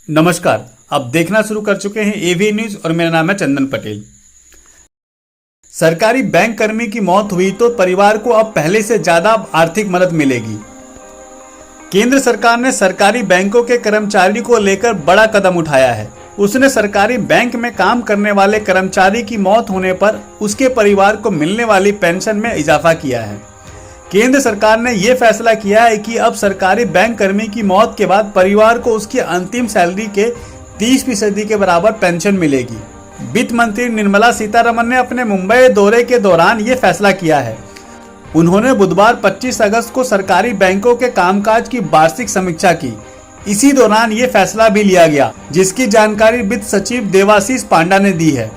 नमस्कार, आप देखना शुरू कर चुके हैं एवी न्यूज और मेरा नाम है चंदन पटेल। सरकारी बैंक कर्मी की मौत हुई तो परिवार को अब पहले से ज्यादा आर्थिक मदद मिलेगी। केंद्र सरकार ने सरकारी बैंकों के कर्मचारी को लेकर बड़ा कदम उठाया है। उसने सरकारी बैंक में काम करने वाले कर्मचारी की मौत होने पर उसके परिवार को मिलने वाली पेंशन में इजाफा किया है। केंद्र सरकार ने यह फैसला किया है कि अब सरकारी बैंक कर्मी की मौत के बाद परिवार को उसकी अंतिम सैलरी के 30% के बराबर पेंशन मिलेगी। वित्त मंत्री निर्मला सीतारमण ने अपने मुंबई दौरे के दौरान ये फैसला किया है। उन्होंने बुधवार 25 अगस्त को सरकारी बैंकों के कामकाज की वार्षिक समीक्षा की। इसी दौरान ये फैसला भी लिया गया, जिसकी जानकारी वित्त सचिव देवाशीष पांडा ने दी है।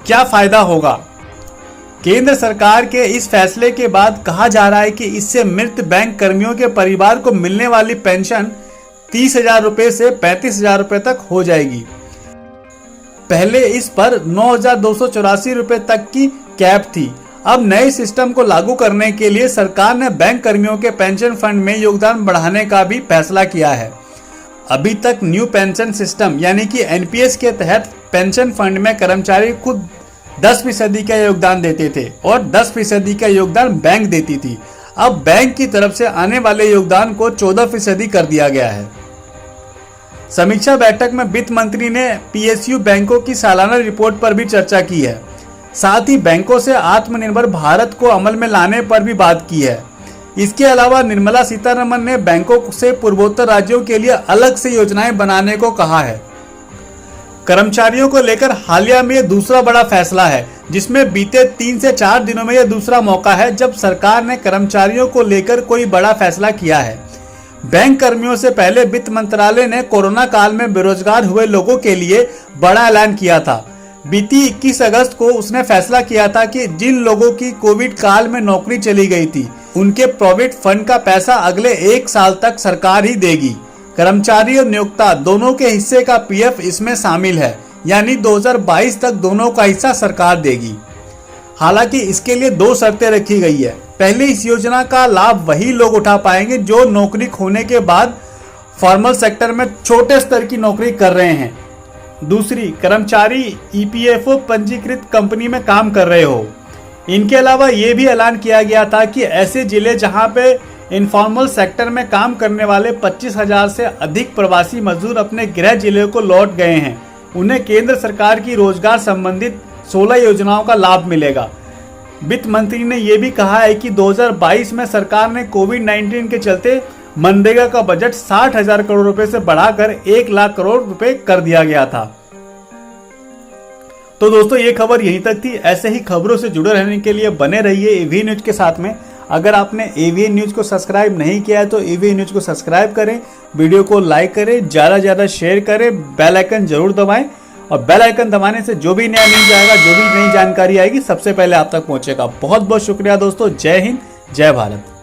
क्या फायदा होगा? केंद्र सरकार के इस फैसले के बाद कहा जा रहा है कि इससे मृत बैंक कर्मियों के परिवार को मिलने वाली पेंशन 30,000 रुपए से 35,000 रुपए तक हो जाएगी। पहले इस पर 9,284 रुपए तक की कैप थी। अब नए सिस्टम को लागू करने के लिए सरकार ने बैंक कर्मियों के पेंशन फंड में योगदान बढ़ाने का भी फैसला किया है। अभी तक न्यू पेंशन सिस्टम यानी कि एनपीएस के तहत पेंशन फंड में कर्मचारी खुद 10% का योगदान देते थे और 10% का योगदान बैंक देती थी। अब बैंक की तरफ से आने वाले योगदान को 14% कर दिया गया है। समीक्षा बैठक में वित्त मंत्री ने पीएसयू बैंकों की सालाना रिपोर्ट पर भी चर्चा की है। साथ ही बैंकों से आत्मनिर्भर भारत को अमल में लाने पर भी बात की है। इसके अलावा निर्मला सीतारमण ने बैंकों से पूर्वोत्तर राज्यों के लिए अलग से योजनाएं बनाने को कहा है। कर्मचारियों को लेकर हालिया में यह दूसरा बड़ा फैसला है, जिसमें बीते 3 से 4 दिनों में यह दूसरा मौका है जब सरकार ने कर्मचारियों को लेकर कोई बड़ा फैसला किया है। बैंक कर्मियों से पहले वित्त मंत्रालय ने कोरोना काल में बेरोजगार हुए लोगों के लिए बड़ा ऐलान किया था। बीती 21 अगस्त को उसने फैसला किया था कि जिन लोगों की कोविड काल में नौकरी चली गई थी, उनके प्रोविडेंट फंड का पैसा अगले 1 साल तक सरकार ही देगी। कर्मचारी और नियोक्ता दोनों के हिस्से का पीएफ इसमें शामिल है, यानी 2022 तक दोनों का हिस्सा सरकार देगी। हालांकि इसके लिए 2 शर्तें रखी गई है। पहले, इस योजना का लाभ वही लोग उठा पाएंगे जो नौकरी खोने के बाद फॉर्मल सेक्टर में छोटे स्तर की नौकरी कर रहे हैं। दूसरी, कर्मचारी ईपीएफओ पंजीकृत कंपनी में काम कर रहे हो। इनके अलावा ये भी ऐलान किया गया था कि ऐसे जिले जहां पे इनफॉर्मल सेक्टर में काम करने वाले 25,000 से अधिक प्रवासी मजदूर अपने गृह जिले को लौट गए हैं, उन्हें केंद्र सरकार की रोजगार संबंधित 16 योजनाओं का लाभ मिलेगा। वित्त मंत्री ने यह भी कहा है कि 2022 में सरकार ने कोविड-19 के चलते मनरेगा का बजट 60,000 करोड़ रुपए से बढ़ाकर 1 लाख करोड़ रुपए कर दिया गया था। तो दोस्तों, ये खबर यहीं तक थी। ऐसे ही खबरों से जुड़े रहने के लिए बने रहिए एवी न्यूज के साथ में। अगर आपने एवी न्यूज को सब्सक्राइब नहीं किया है तो एवी न्यूज को सब्सक्राइब करें, वीडियो को लाइक करें, ज़्यादा से ज़्यादा शेयर करें, बेल आइकन जरूर दबाएं और बेल आइकन दबाने से जो भी नया न्यूज आएगा, जो भी नई जानकारी आएगी, सबसे पहले आप तक पहुंचेगा। बहुत बहुत शुक्रिया दोस्तों। जय हिंद, जय भारत।